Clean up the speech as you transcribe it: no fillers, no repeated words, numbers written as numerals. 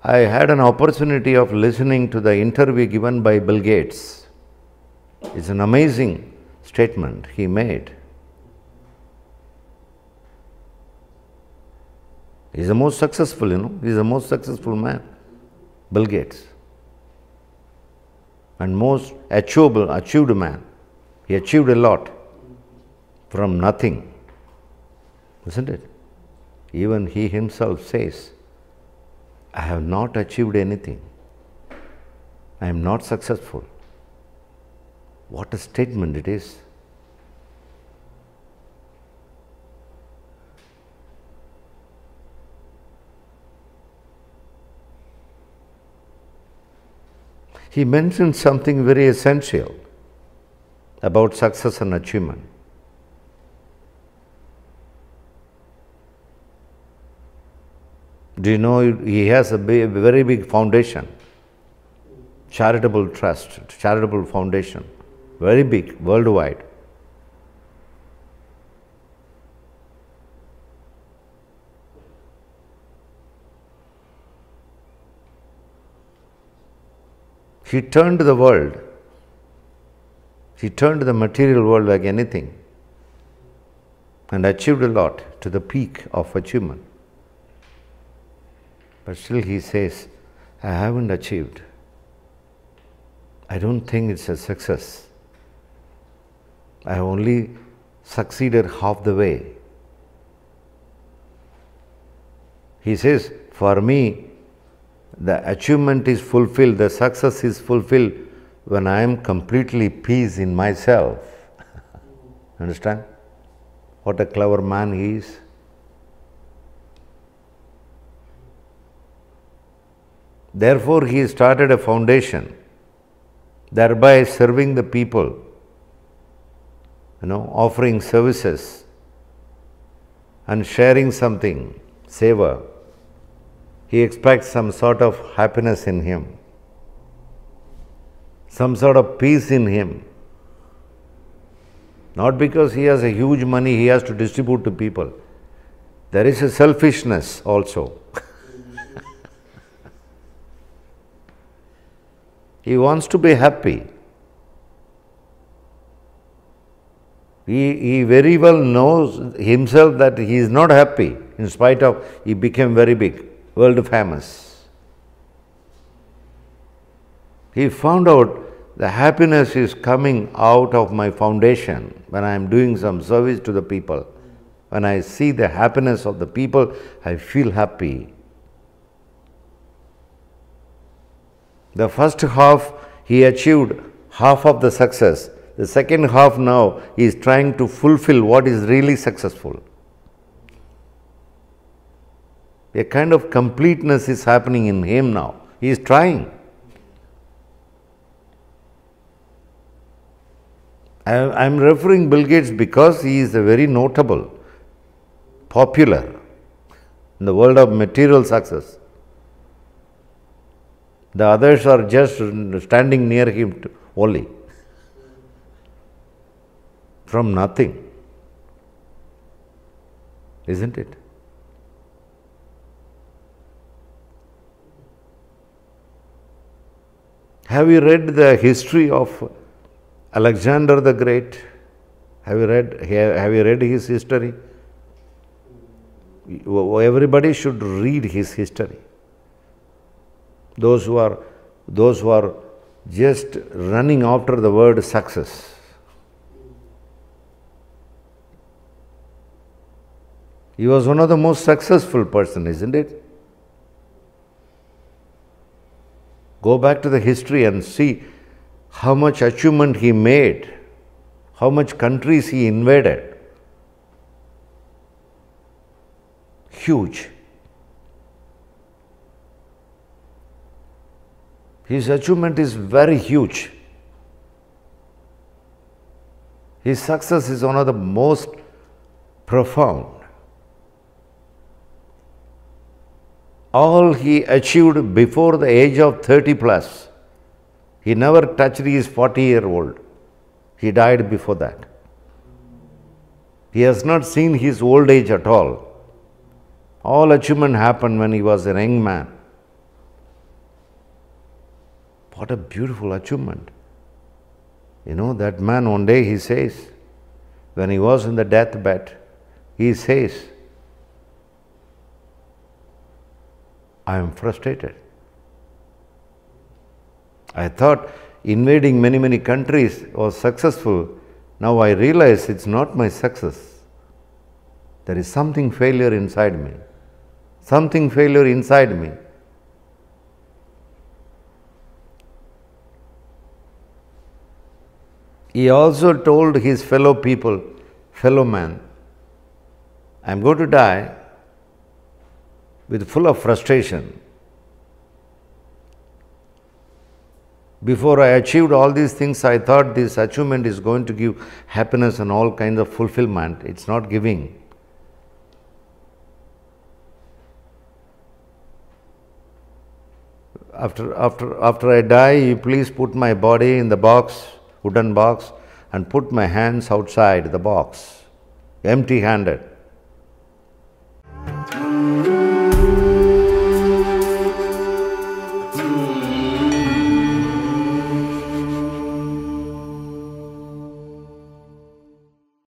I had an opportunity of listening to the interview given by Bill Gates. It's an amazing statement he made. He's the most successful, he's the most successful man, Bill Gates. And most achieved man. He achieved a lot from nothing, isn't it? Even he himself says, I have not achieved anything. I am not successful. What a statement it is. He mentioned something very essential about success and achievement. Do you know he has a very big foundation, charitable trust, charitable foundation, very big, worldwide. He turned the world, he turned the material world like anything and achieved a lot to the peak of achievement. But still he says, I haven't achieved. I don't think it's a success. I have only succeeded half the way. He says, for me, the achievement is fulfilled, the success is fulfilled when I am completely peace in myself. Understand? What a clever man he is. Therefore, he started a foundation, thereby serving the people, offering services and sharing something, seva. He expects some sort of happiness in him, some sort of peace in him. Not because he has a huge money he has to distribute to people. There is a selfishness also. He wants to be happy. He very well knows himself that he is not happy, in spite of he became very big, world famous. He found out the happiness is coming out of my foundation when I am doing some service to the people. When I see the happiness of the people, I feel happy. The first half, he achieved half of the success. The second half now, he is trying to fulfill what is really successful. A kind of completeness is happening in him now. He is trying. I am referring Bill Gates because he is a very notable, popular in the world of material success. The others are just standing near him only, from nothing, isn't it? Have you read the history of Alexander the Great? Have you read his history? Everybody should read his history. Those who are just running after the word success. He was one of the most successful person, isn't it? Go back to the history and see how much achievement he made, how much countries he invaded. Huge. His achievement is very huge. His success is one of the most profound. All he achieved before the age of 30 plus. He never touched his 40-year-old. He died before that. He has not seen his old age at all. All achievement happened when he was a young man. What a beautiful achievement. You know, that man one day he says, when he was in the deathbed, he says, I am frustrated. I thought invading many countries was successful. Now I realize it's not my success. There is something failure inside me. Something failure inside me. He also told his fellow people, fellow man, I am going to die with full of frustration. Before I achieved all these things, I thought this achievement is going to give happiness and all kinds of fulfillment. It's not giving. After I die, you please put my body in the box, wooden box, and put my hands outside the box, empty-handed.